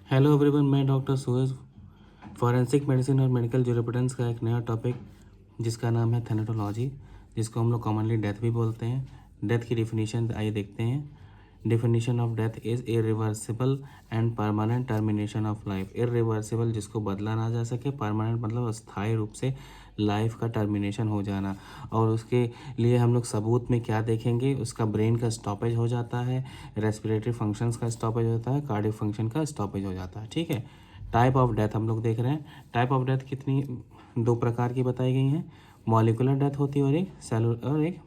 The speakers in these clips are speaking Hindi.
हेलो एवरीवन, मैं डॉक्टर सुहेज। फॉरेंसिक मेडिसिन और मेडिकल ज्यूरिस्प्रूडेंस का एक नया टॉपिक जिसका नाम है थैनेटोलॉजी, जिसको हम लोग कॉमनली डेथ भी बोलते हैं। डेथ की डिफिनीशन आइए देखते हैं। Definition of death is irreversible and permanent termination of life. Irreversible जिसको बदला ना जा सके, परमानेंट मतलब अस्थायी रूप से लाइफ का टर्मिनेशन हो जाना। और उसके लिए हम लोग सबूत में क्या देखेंगे, उसका ब्रेन का स्टॉपेज हो जाता है, रेस्पिरेटरी फंक्शंस का स्टॉपेज होता है, कार्डियक फंक्शन का स्टॉपेज हो जाता है। ठीक है। टाइप ऑफ डेथ हम लोग देख रहे हैं। टाइप ऑफ डेथ कितनी, दो प्रकार की बताई गई हैं। मॉलिकुलर डेथ होती है और एक सेलुलर और एक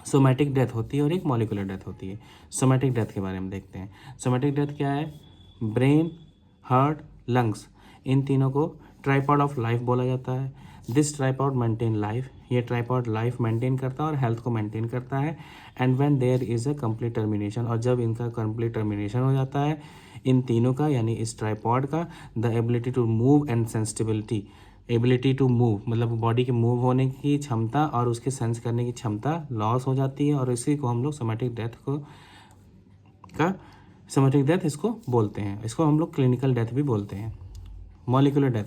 सोमैटिक डेथ होती है और एक मॉलिकुलर डेथ होती है। सोमैटिक डेथ के बारे में देखते हैं। सोमैटिक डेथ क्या है? ब्रेन, हार्ट, लंग्स, इन तीनों को ट्राइपॉड ऑफ लाइफ बोला जाता है। दिस ट्राइपॉड मेंटेन लाइफ, ये ट्राइपॉड लाइफ मेंटेन करता है और हेल्थ को मेंटेन करता है। And when there is a complete termination, और जब इनका कंप्लीट टर्मिनेशन हो जाता है इन तीनों का, यानी इस ट्राइपॉड का, the ability to move and sensitivity, ability to move मतलब बॉडी के मूव होने की क्षमता और उसके सेंस करने की क्षमता लॉस हो जाती है, और इसी को हम लोग सोमैटिक डेथ का सोमैटिक डेथ इसको बोलते हैं। इसको हम लोग क्लिनिकल डेथ भी बोलते हैं। Molecular death,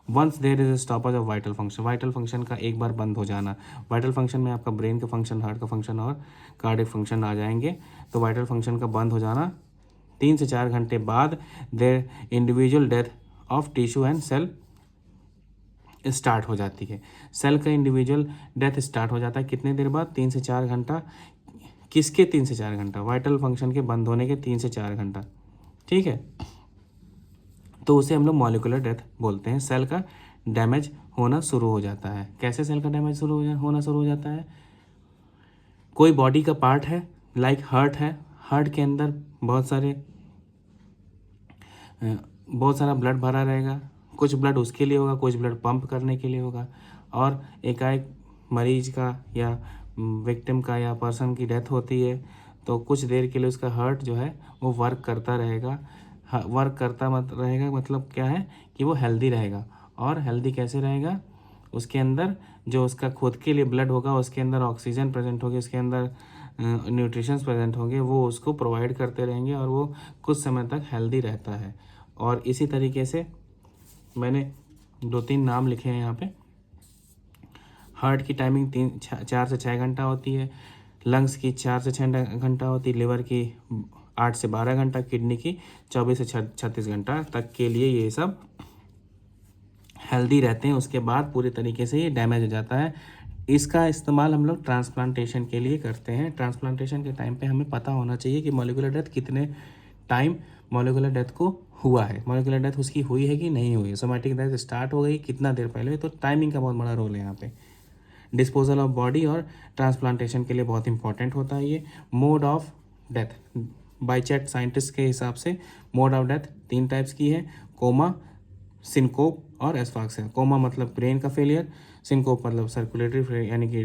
once there is stoppage of vital function, vital function का एक बार बंद हो जाना। वाइटल फंक्शन में आपका ब्रेन का फंक्शन, हार्ट का फंक्शन और कार्डियक फंक्शन आ जाएंगे। तो वाइटल फंक्शन का बंद हो जाना 3 से 4 घंटे बाद their individual death of tissue and cell start हो जाती है। सेल का इंडिविजुअल डेथ स्टार्ट हो जाता है कितने देर बाद? 3 से 4 घंटा। किसके 3 से 4 घंटा? वाइटल फंक्शन के बंद होने के 3 से 4 घंटा। ठीक है। तो उसे हम लोग मॉलिकुलर डेथ बोलते हैं। सेल का डैमेज होना शुरू हो जाता है। कैसे सेल का डैमेज होना शुरू हो जाता है? कोई बॉडी का पार्ट है, लाइक हार्ट है, हार्ट के अंदर बहुत सारा ब्लड भरा रहेगा। कुछ ब्लड उसके लिए होगा, कुछ ब्लड पंप करने के लिए होगा। और एकाएक मरीज का या विक्टिम का या पर्सन की डेथ होती है तो कुछ देर के लिए उसका हार्ट जो है वो वर्क करता रहेगा। वर्क करता मत रहेगा मतलब क्या है कि वो हेल्दी रहेगा। और हेल्दी कैसे रहेगा? उसके अंदर जो उसका खुद के लिए ब्लड होगा, उसके अंदर ऑक्सीजन प्रेजेंट होगी, उसके अंदर न्यूट्रिशंस प्रेजेंट होंगे, वो उसको प्रोवाइड करते रहेंगे और वो कुछ समय तक हेल्दी रहता है। और इसी तरीके से मैंने 2-3 नाम लिखे हैं यहाँ पे। हार्ट की टाइमिंग 4 से 6 घंटा होती है, लंग्स की 4 से 6 घंटा होती है, लिवर की 8 से 12 घंटा, किडनी की 24 से 36 घंटा तक के लिए ये सब हेल्दी रहते हैं। उसके बाद पूरी तरीके से ये डैमेज हो जाता है। इसका इस्तेमाल हम लोग ट्रांसप्लांटेशन के लिए करते हैं। ट्रांसप्लांटेशन के टाइम पे हमें पता होना चाहिए कि मॉलिक्यूलर डेथ कितने टाइम मॉलिक्यूलर डेथ को हुआ है, मॉलिक्यूलर डेथ उसकी हुई है कि नहीं हुई है, सोमैटिक डेथ स्टार्ट हो गई कितना देर पहले। तो टाइमिंग का बहुत बड़ा रोल है यहाँ पे। डिस्पोजल ऑफ बॉडी और ट्रांसप्लांटेशन के लिए बहुत इंपॉर्टेंट होता है ये। मोड ऑफ डेथ, बाइचेट साइंटिस्ट के हिसाब से मोड ऑफ डेथ 3 टाइप्स की है: कोमा, सिनकोप और एस्फाक्सिया। कोमा मतलब ब्रेन का फेलियर, सिनकोप मतलब सर्कुलेटरी यानी कि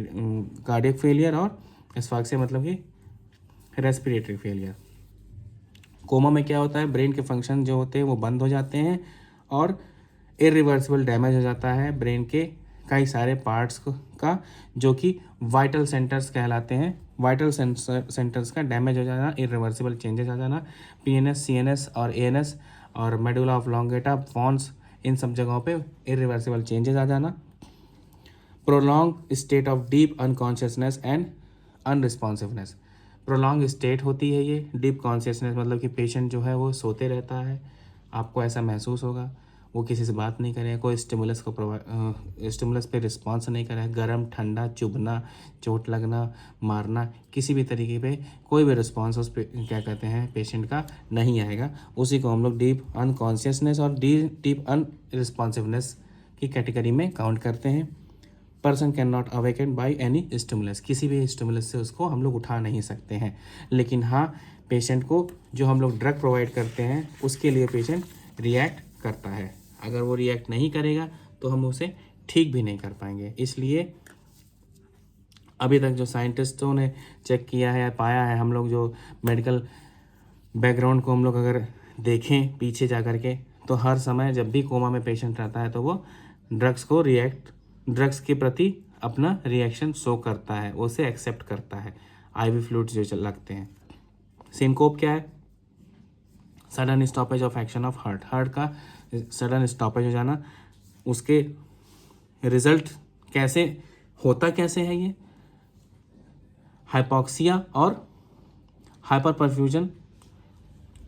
कार्डियक फेलियर, और एस्फाक्सिया मतलब कि रेस्पिरेटरी फेलियर। कोमा में क्या होता है? ब्रेन के फंक्शन जो होते हैं वो बंद हो जाते हैं और इरिवर्सिबल डैमेज हो जाता है ब्रेन के कई सारे पार्ट्स का, जो कि वाइटल सेंटर्स कहलाते हैं। वाइटल सेंटर्स का डैमेज हो जाना, इरिवर्सिबल चेंजेस आ जाना, पीएनएस, सीएनएस और एएनएस और मेडुला ऑब्लोंगेटा, पॉन्स, इन सब जगहों पे इरिवर्सिबल चेंजेस आ जाना। Prolong state of deep unconsciousness and unresponsiveness, prolong state होती है ये। डीप कॉन्शियसनेस मतलब कि पेशेंट जो है वो सोते रहता है, आपको ऐसा महसूस होगा, वो किसी से बात नहीं करेगा, कोई स्टिमुलस पे रिस्पॉन्स नहीं करेगा, गर्म ठंडा, चुभना, चोट लगना, मारना, किसी भी तरीके पे कोई भी रिस्पॉन्स उस पे क्या कहते हैं पेशेंट का नहीं आएगा। उसी को हम लोग डीप अनकॉन्शियसनेस और डीप अनरिस्पॉन्सिवनेस की कैटेगरी में काउंट करते हैं। Person can not awaken by any stimulus, किसी भी स्टिमुलस से उसको हम लोग उठा नहीं सकते हैं। लेकिन हाँ, पेशेंट को जो हम लोग ड्रग प्रोवाइड करते हैं उसके लिए पेशेंट रिएक्ट करता है। अगर वो रिएक्ट नहीं करेगा तो हम उसे ठीक भी नहीं कर पाएंगे। इसलिए अभी तक जो साइंटिस्टों ने चेक किया है, पाया है, हम लोग जो मेडिकल बैकग्राउंड को हम लोग अगर देखें पीछे जा कर के, तो हर समय जब भी कोमा में पेशेंट रहता है तो वो ड्रग्स के प्रति अपना रिएक्शन शो करता है, उसे एक्सेप्ट करता है। आईवी फ्लूइड्स जो लगते हैं। सिनकोप क्या है? Sudden stoppage of action of heart, heart का सडन स्टॉपेज हो जाना, उसके रिजल्ट कैसे होता कैसे है ये, हाइपोक्सिया और हाइपर परफ्यूजन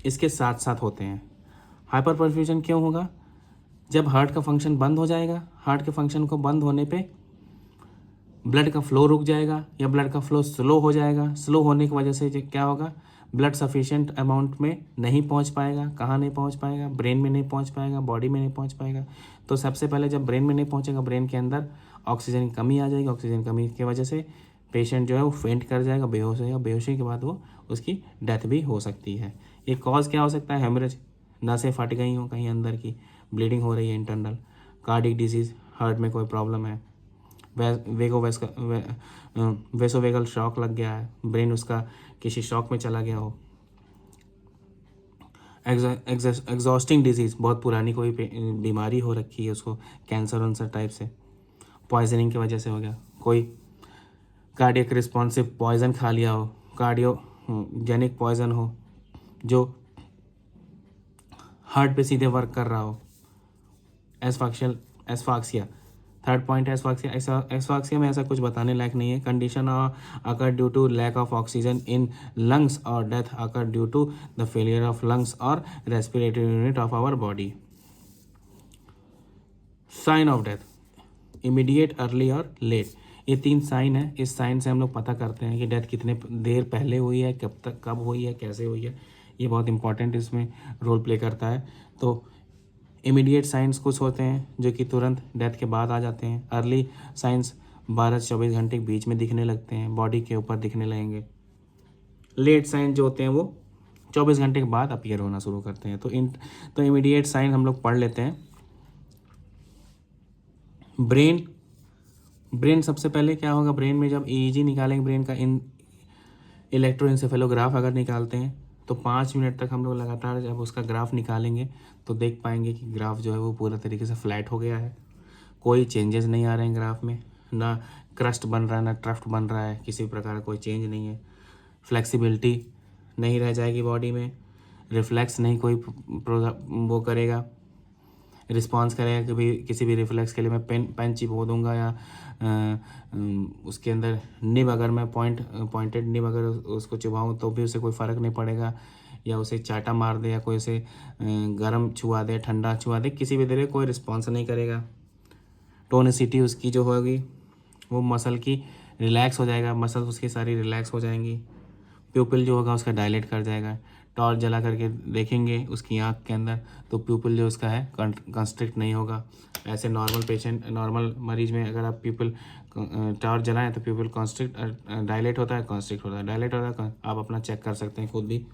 इसके साथ साथ होते हैं। हाइपर परफ्यूजन क्यों होगा? जब हार्ट का फंक्शन बंद हो जाएगा, हार्ट के फंक्शन को बंद होने पे ब्लड का फ्लो रुक जाएगा या ब्लड का फ्लो स्लो हो जाएगा। स्लो होने की वजह से क्या होगा, ब्लड सफिशिएंट अमाउंट में नहीं पहुंच पाएगा। कहाँ नहीं पहुंच पाएगा? ब्रेन में नहीं पहुंच पाएगा, बॉडी में नहीं पहुंच पाएगा। तो सबसे पहले जब ब्रेन में नहीं पहुंचेगा, ब्रेन के अंदर ऑक्सीजन की कमी आ जाएगी। ऑक्सीजन कमी की वजह से पेशेंट जो है वो फेंट कर जाएगा, बेहोश होगा। बेहोशी के बाद वो उसकी डेथ भी हो सकती है। ये कॉज क्या हो सकता है? हेमरेज, नसें फट गई हो कहीं अंदर की, ब्लीडिंग हो रही है इंटरनल, कार्डिक डिजीज़, हार्ट में कोई प्रॉब्लम है, वेसोवेगल शॉक लग गया है, ब्रेन उसका किसी शॉक में चला गया हो, एग्जॉस्टिंग डिजीज़, बहुत पुरानी कोई बीमारी हो रखी है उसको, कैंसर वंसर टाइप से, पॉइजनिंग की वजह से हो गया, कोई कार्डियक रिस्पॉन्सिव पॉइजन खा लिया हो, कार्डियोजेनिक पॉइजन हो जो हार्ट पे सीधे वर्क कर रहा हो, एस्फाक्सिया। थर्ड पॉइंट है एस्फाक्सिया। एस्फाक्सिया में ऐसा कुछ बताने लायक नहीं है। Condition occur due to lack of oxygen in lungs और death occur due to the failure of lungs और respiratory unit of our body. Sign of death, immediate, early और लेट। ये 3 साइन है। इस साइन से हम लोग पता करते हैं कि डेथ कितने देर पहले हुई है, कब हुई है, कैसे हुई है। ये बहुत इंपॉर्टेंट इसमें रोल प्ले करता है। तो इमीडिएट साइंस कुछ होते हैं जो कि तुरंत डेथ के बाद आ जाते हैं। अर्ली साइंस 12 से 24 घंटे के बीच में दिखने लगते हैं, बॉडी के ऊपर दिखने लगेंगे। लेट साइन जो होते हैं वो 24 घंटे के बाद अपीयर होना शुरू करते हैं। तो इमीडिएट साइन हम लोग पढ़ लेते हैं। ब्रेन सबसे पहले क्या होगा, ब्रेन में जब ईईजी निकालेंगे, ब्रेन का इलेक्ट्रोएंसेफेलोग्राफ अगर निकालते हैं तो 5 मिनट तक हम लोग लगातार जब उसका ग्राफ निकालेंगे तो देख पाएंगे कि ग्राफ जो है वो पूरा तरीके से फ्लैट हो गया है। कोई चेंजेस नहीं आ रहे हैं ग्राफ में, ना क्रस्ट बन रहा है ना ट्रफ्ट बन रहा है, किसी प्रकार का कोई चेंज नहीं है। फ्लेक्सिबिलिटी नहीं रह जाएगी बॉडी में, रिफ्लेक्स नहीं कोई वो करेगा, रिस्पॉन्स करेगा कि भाई किसी भी रिफ्लेक्स के लिए मैं पेन चिपो दूंगा या उसके अंदर निब अगर मैं पॉइंटेड निब अगर उसको चुभाऊँ तो भी उसे कोई फ़र्क नहीं पड़ेगा, या उसे चाटा मार दे या कोई उसे गर्म छुआ दे, ठंडा छुआ दे, किसी भी तरह कोई रिस्पॉन्स नहीं करेगा। टोनिसिटी उसकी जो होगी वो मसल की रिलैक्स हो जाएगा, मसल उसकी सारी रिलैक्स हो जाएंगी। प्यूपिल जो होगा उसका डायलेट कर जाएगा। टॉर्च जला करके देखेंगे उसकी आँख के अंदर तो प्यूपिल जो उसका है कंस्ट्रिक्ट नहीं होगा। ऐसे नॉर्मल मरीज में अगर आप प्यूपिल टॉर्च जलाएं तो प्यूपिल कंस्ट्रिक्ट डायलेट होता है, कंस्ट्रिक्ट होता है, डायलेट होता है। आप अपना चेक कर सकते हैं खुद भी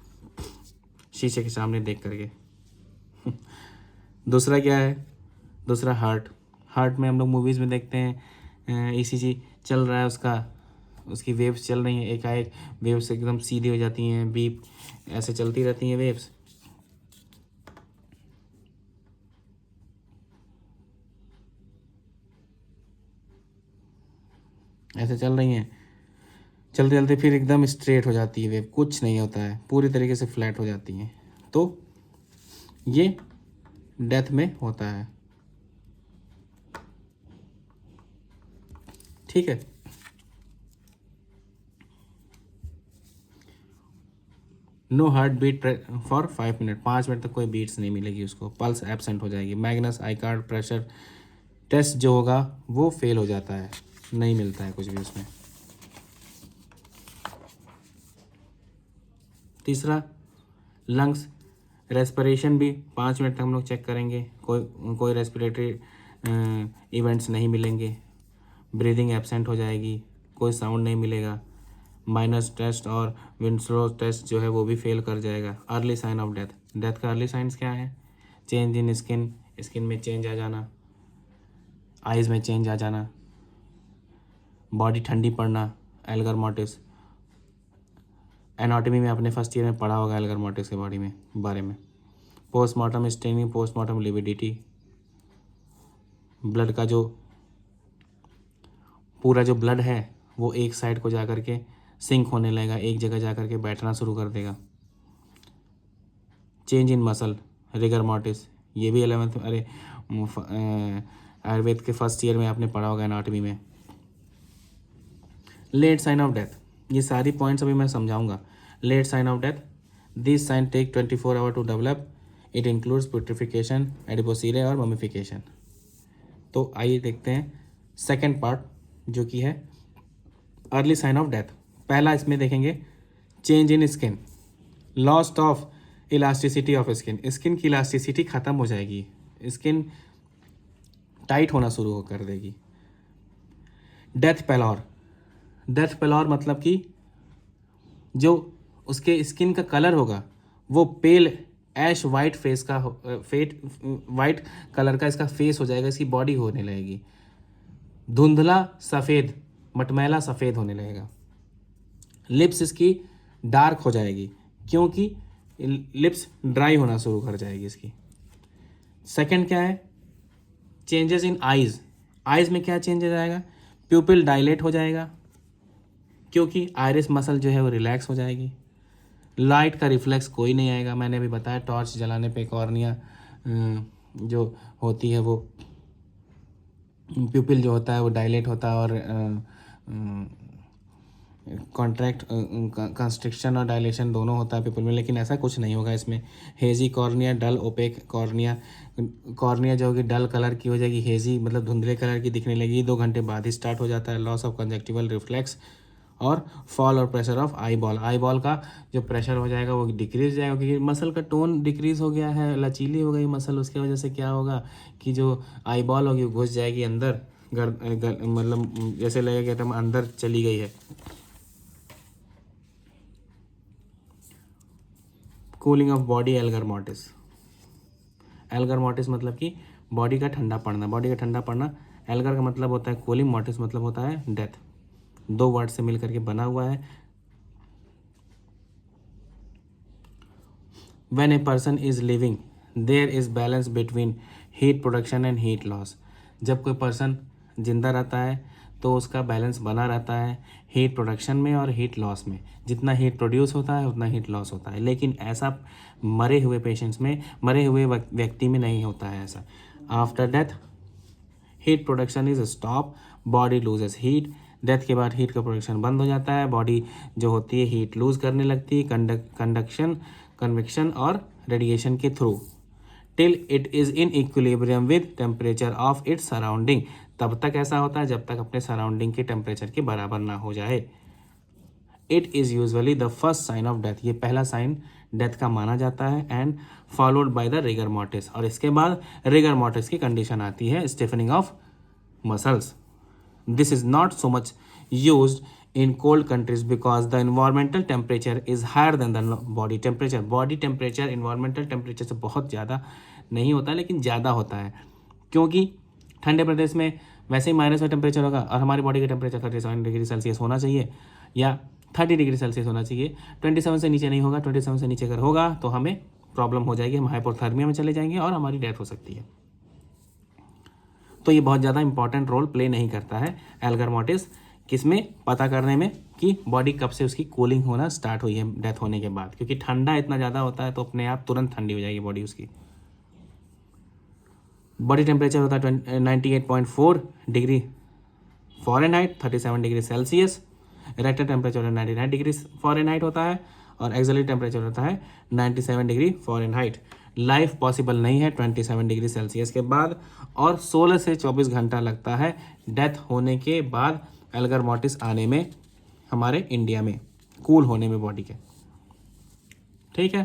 शीशे के सामने देख करके। दूसरा क्या है? दूसरा हार्ट में हम लोग मूवीज़ में देखते हैं ईसीजी चल रहा है उसकी वेव्स चल रही हैं, एकाएक वेव्स एकदम सीधी हो जाती हैं, बीप ऐसे चलती रहती हैं वेव्स। ऐसे चल रही हैं, चलते चलते फिर एकदम स्ट्रेट हो जाती है वेव, कुछ नहीं होता है, पूरी तरीके से फ्लैट हो जाती हैं। तो ये डेथ में होता है। ठीक है। No heart beat for 5 minute, 5 minute तक कोई बीट्स नहीं मिलेगी उसको, पल्स एब्सेंट हो जाएगी। Magnus eye card pressure test जो होगा वो फेल हो जाता है, नहीं मिलता है कुछ भी उसमें। तीसरा लंग्स, रेस्पिरेशन भी 5 मिनट तक हम लोग चेक करेंगे, कोई रेस्पिरेटरी इवेंट्स नहीं मिलेंगे, ब्रीदिंग एब्सेंट हो जाएगी, कोई साउंड नहीं मिलेगा। माइनस टेस्ट और विंस्लो टेस्ट जो है वो भी फेल कर जाएगा। अर्ली साइन ऑफ डेथ का अर्ली साइंस क्या है? चेंज इन स्किन में चेंज आ जाना, आइज़ में चेंज आ जाना, बॉडी ठंडी पड़ना, एल्गर मोर्टिस। एनाटॉमी में अपने फर्स्ट ईयर में पढ़ा होगा एल्गर मोर्टिस के बारे में। Postmortem staining, postmortem lividity, blood का जो पूरा जो ब्लड है वो एक साइड को जा कर के सिंक होने लगेगा, एक जगह जा कर के बैठना शुरू कर देगा। Change in muscle rigor mortis, ये भी 11th अरे आयुर्वेद के फर्स्ट ईयर में आपने पढ़ा होगा एनाटॉमी में। लेट साइन ऑफ डेथ, ये सारी पॉइंट्स अभी मैं समझाऊंगा। Late sign of death, this sign take 24 hour to develop, it includes putrefaction, adipocere और ममिफिकेशन। तो आइए देखते हैं सेकेंड पार्ट जो कि है अर्ली साइन ऑफ डेथ। पहला इसमें देखेंगे change in skin, lost of elasticity of skin, skin की इलास्टिसिटी खत्म हो जाएगी, स्किन टाइट होना शुरू कर देगी। डेथ पैलॉर, डेथ पैलॉर मतलब कि जो उसके स्किन का कलर होगा वो पेल ऐश वाइट फेस का वाइट कलर का इसका फेस हो जाएगा, इसकी बॉडी होने लगेगी धुंधला सफ़ेद, मटमैला सफ़ेद होने लगेगा। लिप्स इसकी डार्क हो जाएगी क्योंकि लिप्स ड्राई होना शुरू कर जाएगी इसकी। सेकंड क्या है, चेंजेस इन आइज़, आइज़ में क्या चेंजेस आएगा, प्यूपिल डायलेट हो जाएगा क्योंकि आयरिस मसल जो है वो रिलैक्स हो जाएगी। लाइट का रिफ्लेक्स कोई नहीं आएगा, मैंने अभी बताया टॉर्च जलाने पे कॉर्निया जो होती है वो प्यूपिल जो होता है वो डायलेट होता है और कॉन्ट्रैक्ट कंस्ट्रिक्शन और डायलेशन दोनों होता है प्यूपिल में, लेकिन ऐसा कुछ नहीं होगा इसमें। हेजी कॉर्निया, डल ओपेक कॉर्निया, कॉर्निया जो होगी डल कलर की हो जाएगी, हेजी मतलब धुंधले कलर की दिखने लगेगी, 2 घंटे बाद ही स्टार्ट हो जाता है। लॉस ऑफ कंजक्टिवल रिफ्लेक्स और फॉल और pressure of eye ball, eye ball का जो प्रेशर हो जाएगा वो डिक्रीज जाएगा क्योंकि मसल का टोन डिक्रीज हो गया है, लचीली हो गई मसल, उसके वजह से क्या होगा कि जो आई बॉल होगी वो घुस जाएगी अंदर, मतलब जैसे लगेगा कि अंदर चली गई है। Cooling of body Elgar mortis, Elgar mortis मतलब कि बॉडी का ठंडा पड़ना, बॉडी का ठंडा पड़ना। एल्गर का मतलब होता है कूलिंग, मॉर्टिस मतलब होता है डेथ, 2 वर्ड से मिलकर के बना हुआ है। When a person is living there is balance between heat production and heat loss, जब कोई पर्सन जिंदा रहता है तो उसका बैलेंस बना रहता है हीट प्रोडक्शन में और हीट लॉस में, जितना हीट प्रोड्यूस होता है उतना हीट लॉस होता है। लेकिन ऐसा मरे हुए पेशेंट्स में, मरे हुए व्यक्ति में नहीं होता है ऐसा। After death heat production is stop, body loses heat, death के बाद हीट का प्रोडक्शन बंद हो जाता है, बॉडी जो होती है हीट लूज करने लगती है कंडक्शन, कन्वेक्शन और रेडिएशन के through, till it is in equilibrium with temperature of its surrounding, तब तक ऐसा होता है जब तक अपने सराउंडिंग के टेम्परेचर के बराबर ना हो जाए। It is usually the first sign of death, ये पहला साइन डेथ का माना जाता है, and followed by the rigor mortis, और इसके बाद रिगर मॉर्टिस की कंडीशन आती है stiffening of muscles. This is not so much used in cold countries because the environmental temperature is higher than the body temperature, body temperature environmental temperature से बहुत ज़्यादा नहीं होता लेकिन ज़्यादा होता है, क्योंकि ठंडे प्रदेश में वैसे ही माइनस में टेम्परेचर होगा और हमारी बॉडी का टेम्परेचर 37 डिग्री सेल्सियस होना चाहिए या 30 डिग्री सेल्सियस होना चाहिए। 27 से नीचे नहीं होगा, 27 से नीचे अगर होगा तो हमें प्रॉब्लम हो जाएगी, हम हाइपोथर्मिया में चले जाएंगे और हमारी डेथ हो सकती है। तो ये बहुत ज़्यादा इंपॉर्टेंट रोल प्ले नहीं करता है एल्गर मॉर्टिस किसमें, पता करने में कि बॉडी कब से उसकी कूलिंग होना स्टार्ट हुई है डेथ होने के बाद, क्योंकि ठंडा इतना ज़्यादा होता है तो अपने आप तुरंत ठंडी हो जाएगी बॉडी उसकी। बॉडी टेम्परेचर होता है 98.4 degree Fahrenheit, 37 degree Celsius. Rectal temperature 99 degree Fahrenheit होता है और एक्सलेटरी टेम्परेचर होता है 97 डिग्री फ़ारेनहाइट। लाइफ पॉसिबल नहीं है 27 डिग्री सेल्सियस के बाद, और 16 से 24 घंटा लगता है डेथ होने के बाद एल्गर मॉर्टिस आने में हमारे इंडिया में, कूल होने में बॉडी के। ठीक है।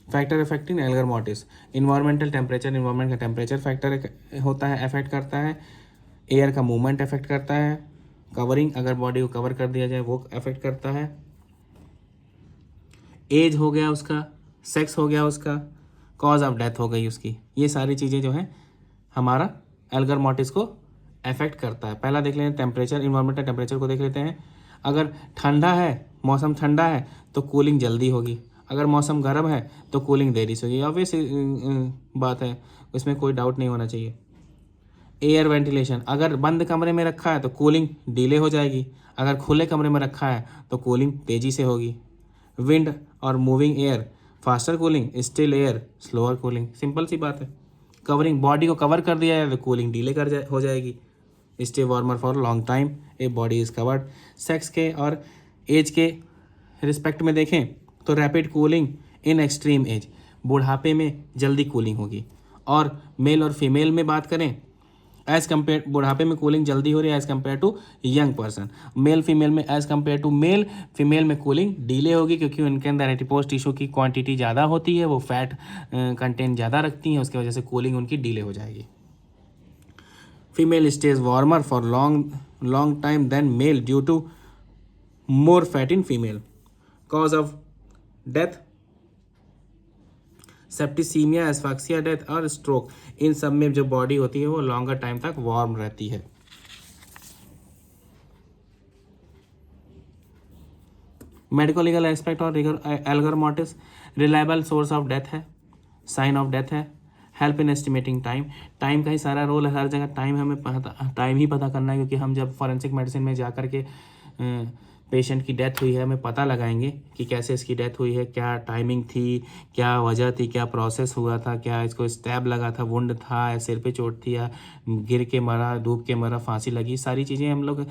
Factor affecting Elgar mortis, environmental temperature, environment का टेम्परेचर फैक्टर होता है, अफेक्ट करता है। एयर का मूवमेंट अफेक्ट करता है। कवरिंग, अगर बॉडी को कवर कर दिया जाए वो अफेक्ट करता है। एज हो गया उसका, सेक्स हो गया उसका, कॉज ऑफ डेथ हो गई उसकी, ये सारी चीज़ें जो हैं हमारा एल्गर मॉर्टिस को अफेक्ट करता है। पहला देख लेते हैं टेम्परेचर, इन्वायरमेंटल टेम्परेचर को देख लेते हैं। अगर ठंडा है, मौसम ठंडा है तो कूलिंग जल्दी होगी, अगर मौसम गर्म है तो कूलिंग देरी से होगी, ऑब्वियस बात है, उसमें कोई डाउट नहीं होना चाहिए। एयर वेंटिलेशन, अगर बंद कमरे में रखा है तो कूलिंग डिले हो जाएगी, अगर खुले कमरे में रखा है तो कूलिंग तेज़ी से होगी। विंड और moving air, faster cooling, still air, slower cooling. Simple सी बात है। कवरिंग, बॉडी को कवर कर दिया है तो कूलिंग डिले हो जाएगी। Stay warmer for long time a body is covered. Sex के और एज के रिस्पेक्ट में देखें तो rapid cooling in extreme age, बुढ़ापे में जल्दी कूलिंग होगी। और मेल और फीमेल में बात करें, एज कम्पेयर, बुढ़ापे में कूलिंग जल्दी हो रही है age compare to young person. Male female में age compare to male female में कूलिंग डिले होगी, क्योंकि उनके अंदर एडिपोज टिश्यू की क्वांटिटी ज़्यादा होती है, वो फैट कंटेंट ज़्यादा रखती हैं, उसकी वजह से कूलिंग उनकी डिले हो जाएगी। Female stays warmer for long time than male due to more fat in female. Cause of death, septicaemia, asphyxia death और स्ट्रोक, इन सब में जो बॉडी होती है वो लॉन्गर टाइम तक वार्म रहती है। मेडिको लीगल एस्पेक्ट और Elgar mortis, reliable source of death है, साइन ऑफ डेथ है, help in estimating time, time का ही सारा रोल है हर जगह। टाइम ही पता करना है, क्योंकि हम जब फॉरेंसिक मेडिसिन में जा कर के पेशेंट की डेथ हुई है हमें पता लगाएंगे कि कैसे इसकी डेथ हुई है, क्या टाइमिंग थी, क्या वजह थी, क्या प्रोसेस हुआ था, क्या इसको स्टैब लगा था, वुंड था, या सिर पे चोट थी, या गिर के मरा, डूब के मरा, फांसी लगी, सारी चीज़ें हम लोग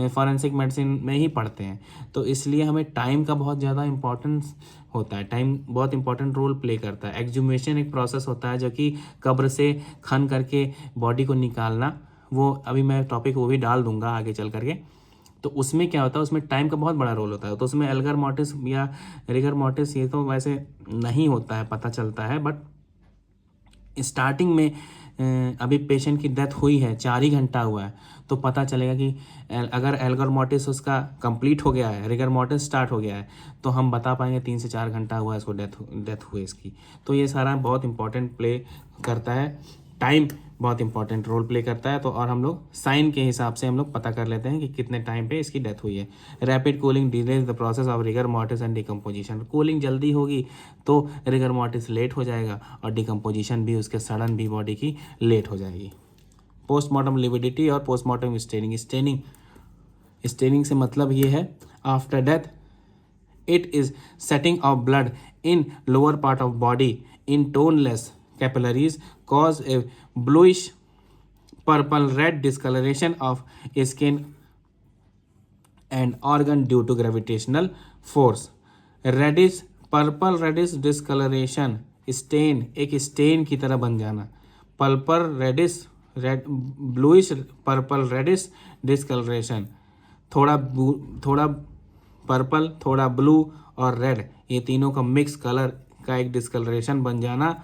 फॉरेंसिक मेडिसिन में ही पढ़ते हैं। तो इसलिए हमें टाइम का बहुत ज़्यादा इंपॉर्टेंस होता है, टाइम बहुत इंपॉर्टेंट रोल प्ले करता है। एक्सहूमेशन एक प्रोसेस होता है जो कि कब्र से खन करके बॉडी को निकालना, वो अभी मैं टॉपिक वो भी डाल दूंगा आगे चल करके। तो उसमें क्या होता है, उसमें टाइम का बहुत बड़ा रोल होता है। तो उसमें एल्गर मोर्टिस या रिगर मोर्टिस ये तो वैसे नहीं होता है, पता चलता है, बट स्टार्टिंग में अभी पेशेंट की डेथ हुई है 4 ही घंटा हुआ है तो पता चलेगा कि अगर एल्गर मोर्टिस उसका कंप्लीट हो गया है, रिगर मोर्टिस स्टार्ट हो गया है, तो हम बता पाएंगे 3 से 4 घंटा हुआ है इसको डेथ हुई इसकी। तो ये सारा बहुत इंपॉर्टेंट प्ले करता है, टाइम बहुत इंपॉर्टेंट रोल प्ले करता है। तो और हम लोग साइन के हिसाब से हम लोग पता कर लेते हैं कि कितने टाइम पे इसकी डेथ हुई है। Rapid cooling delays the process of rigor mortis and decomposition, cooling जल्दी होगी तो रिगर मोर्टिस लेट हो जाएगा और डिकम्पोजिशन भी, उसके सड़न भी बॉडी की लेट हो जाएगी। पोस्टमार्टम लिविडिटी और पोस्टमार्टम स्टेनिंग से मतलब ये है, after death it is setting of blood in lower part of body in toneless capillaries cause a bluish purple red discoloration of skin and organ due to gravitational force। Reddish, purple reddish discoloration, stain, एक स्टेन की तरह बन जाना। Purple reddish, bluish purple reddish discoloration, थोड़ा पर्पल, थोड़ा ब्लू और रेड, ये तीनों का मिक्स कलर का एक डिस्कलरेशन बन जाना,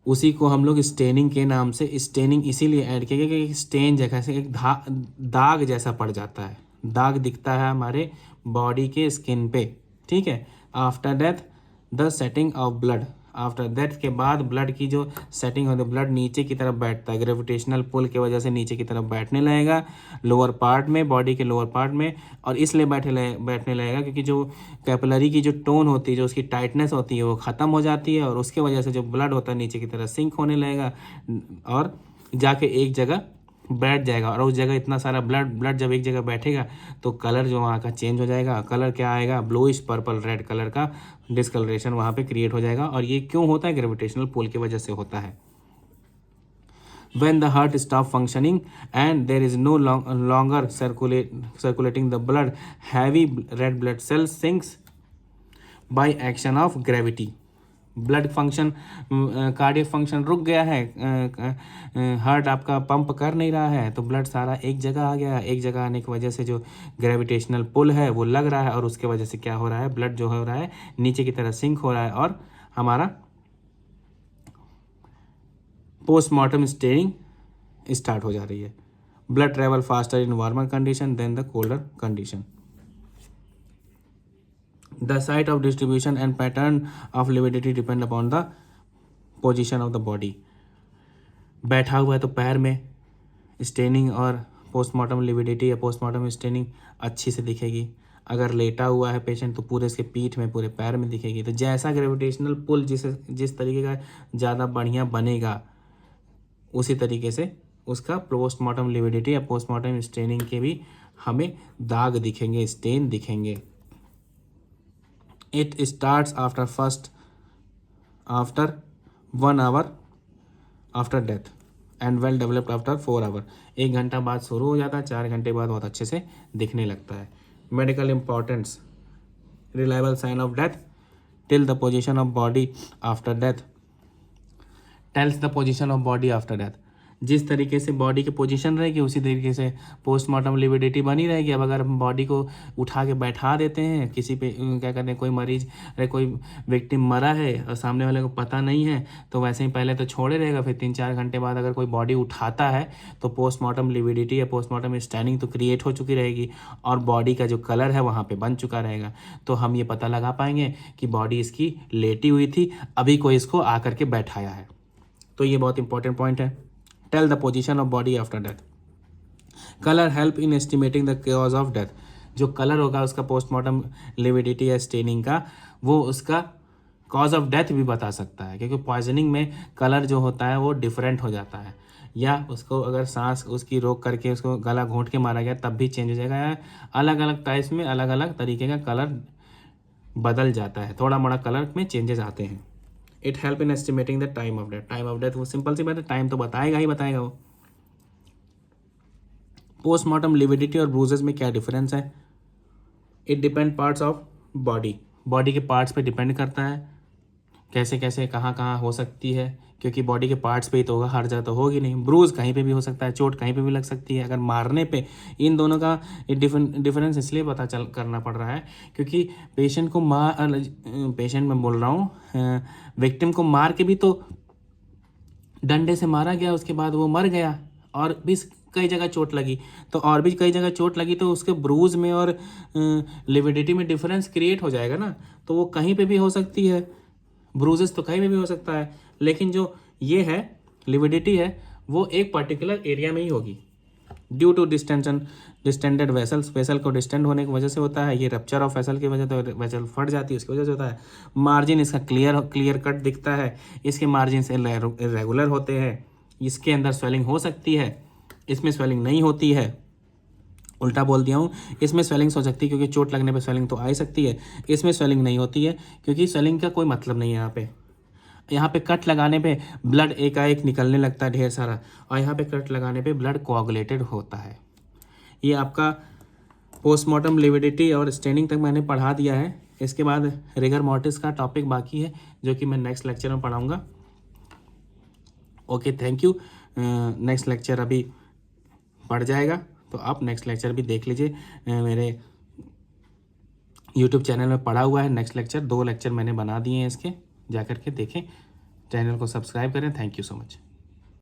उसी को हम लोग स्टेनिंग के नाम से, स्टेनिंग इसीलिए ऐड किया कि स्टेन जगह से एक दाग जैसा पड़ जाता है, दाग दिखता है हमारे बॉडी के स्किन पे, ठीक है। After death the setting of blood, after death के बाद ब्लड की जो सेटिंग होती है, ब्लड नीचे की तरफ बैठता है, ग्रेविटेशनल पुल की वजह से नीचे की तरफ बैठने लगेगा लोअर पार्ट में, बॉडी के लोअर पार्ट में। और इसलिए बैठने लगेगा क्योंकि जो कैपिलरी की जो टोन होती है, जो उसकी टाइटनेस होती है वो ख़त्म हो जाती है, और उसके वजह से जो ब्लड होता है नीचे की तरफ सिंक होने लगेगा और जाके एक जगह बैठ जाएगा। और उस जगह इतना सारा ब्लड जब एक जगह बैठेगा तो कलर जो वहाँ का चेंज हो जाएगा। कलर क्या आएगा, ब्लूइश पर्पल रेड कलर का डिस्कलरेशन वहाँ पे क्रिएट हो जाएगा। और ये क्यों होता है, ग्रेविटेशनल पुल की वजह से होता है। When the heart stop functioning and there is no longer circulating the blood, heavy red blood cells sinks by action of gravity। Blood function, cardiac function रुक गया है, हार्ट आपका पंप कर नहीं रहा है, तो ब्लड सारा एक जगह आ गया है। एक जगह आने की वजह से जो ग्रेविटेशनल पुल है वो लग रहा है, और उसके वजह से क्या हो रहा है, ब्लड जो हो रहा है नीचे की तरह सिंक हो रहा है, और हमारा पोस्टमार्टम स्टेनिंग स्टार्ट हो जा रही है। Blood travel faster in warmer condition than the colder condition. The site of distribution and pattern of lividity depend upon the position of the body। बैठा हुआ है तो पैर में स्टेनिंग और पोस्टमार्टम लिविडिटी या पोस्टमार्टम स्टेनिंग अच्छी से दिखेगी। अगर लेटा हुआ है पेशेंट तो पूरे इसके पीठ में, पूरे पैर में दिखेगी। तो जैसा ग्रेविटेशनल पुल जिस तरीके का ज़्यादा बढ़िया बनेगा, उसी तरीके से उसका पोस्टमार्टम लिविडिटी या पोस्टमार्टम स्टेनिंग के भी हमें दाग दिखेंगे, स्टेन दिखेंगे। It starts after 1 hour after death and well developed after 4 hour. 1 घंटा बाद शुरू हो जाता है, 4 घंटे बाद बहुत अच्छे से दिखने लगता है। Medical importance, reliable sign of death till the position of body after death, tells the position of body after death. जिस तरीके से बॉडी की पोजीशन रहेगी उसी तरीके से पोस्टमार्टम लिविडिटी बनी रहेगी। अब अगर हम बॉडी को उठा के बैठा देते हैं किसी पे, क्या कहते हैं, कोई मरीज अरे कोई विक्टिम मरा है और सामने वाले को पता नहीं है, तो वैसे ही पहले तो छोड़े रहेगा, फिर 3-4 घंटे बाद अगर कोई बॉडी उठाता है तो पोस्टमार्टम लिविडिटी या पोस्टमार्टम स्टैनिंग तो क्रिएट हो चुकी रहेगी और बॉडी का जो कलर है वहाँ पर बन चुका रहेगा। तो हम ये पता लगा पाएंगे कि बॉडी इसकी लेटी हुई थी, अभी कोई इसको आकर के बैठाया है। तो ये बहुत इंपॉर्टेंट पॉइंट है। Tell the position of body after death. Colour help in estimating the cause of death. जो कलर होगा उसका पोस्टमार्टम लिविडिटी या स्टेनिंग का, वो उसका कॉज ऑफ डेथ भी बता सकता है, क्योंकि पॉइजनिंग में कलर जो होता है वो डिफरेंट हो जाता है, या उसको अगर सांस उसकी रोक करके उसको गला घोंट के मारा गया तब भी चेंज हो जाएगा, या अलग अलग टाइप्स में अलग अलग तरीके का कलर बदल जाता है, थोड़ा मोड़ा कलर में चेंजेस आते हैं। It help in estimating the time of death. Time of death वो सिंपल सी बात है, टाइम तो बताएगा ही बताएगा वो। पोस्टमार्टम लिविडिटी और ब्रूजेस में क्या डिफरेंस है? It depend parts of body, body के पार्ट्स पे डिपेंड करता है, कैसे कैसे कहाँ कहाँ हो सकती है, क्योंकि बॉडी के पार्ट्स पे ही तो होगा, हर जगह तो होगी नहीं। ब्रूज कहीं पे भी हो सकता है, चोट कहीं पे भी लग सकती है अगर मारने पे। इन दोनों का डिफरेंस इसलिए पता चल करना पड़ रहा है क्योंकि पेशेंट को पेशेंट मैं बोल रहा हूँ, विक्टिम को मार के भी तो डंडे से मारा गया, उसके बाद वो मर गया और भी कई जगह चोट लगी, तो और भी कई जगह चोट लगी तो उसके ब्रूज में और लिविडिटी में डिफरेंस क्रिएट हो जाएगा ना। तो वो कहीं पे भी हो सकती है, ब्रूजेस तो कहीं पे भी हो सकता है, लेकिन जो ये है लिविडिटी है वो एक पर्टिकुलर एरिया में ही होगी। Due to distended vessels, vessel को डिस्टेंड होने की वजह से होता है। ये रप्चर ऑफ वेसल की वजह से वेसल फट जाती है, उसकी वजह से होता है। मार्जिन इसका क्लियर कट दिखता है, इसके मार्जिन से इरेगुलर होते हैं। इसके अंदर स्वेलिंग हो सकती है, इसमें स्वेलिंग नहीं होती है। उल्टा बोल दिया हूँ, इसमें स्वेलिंग हो सकती है क्योंकि चोट लगने पे स्वेलिंग तो आ ही सकती है, इसमें स्वेलिंग नहीं होती है क्योंकि स्वेलिंग का कोई मतलब नहीं है। यहाँ पे कट लगाने पे ब्लड एकाएक निकलने लगता है ढेर सारा, और यहाँ पे कट लगाने पे ब्लड कोआगुलेटेड होता है। ये आपका पोस्टमार्टम लिविडिटी और स्टेनिंग तक मैंने पढ़ा दिया है। इसके बाद रिगर मॉर्टिस का टॉपिक बाकी है जो कि मैं नेक्स्ट लेक्चर में पढ़ाऊँगा। Okay, thank you. Next lecture अभी पढ़ जाएगा तो आप नेक्स्ट लेक्चर भी देख लीजिए। मेरे यूट्यूब चैनल में पढ़ा हुआ है नेक्स्ट लेक्चर, 2 लेक्चर मैंने बना दिए हैं इसके, जा कर के देखें, चैनल को सब्सक्राइब करें। Thank you so much.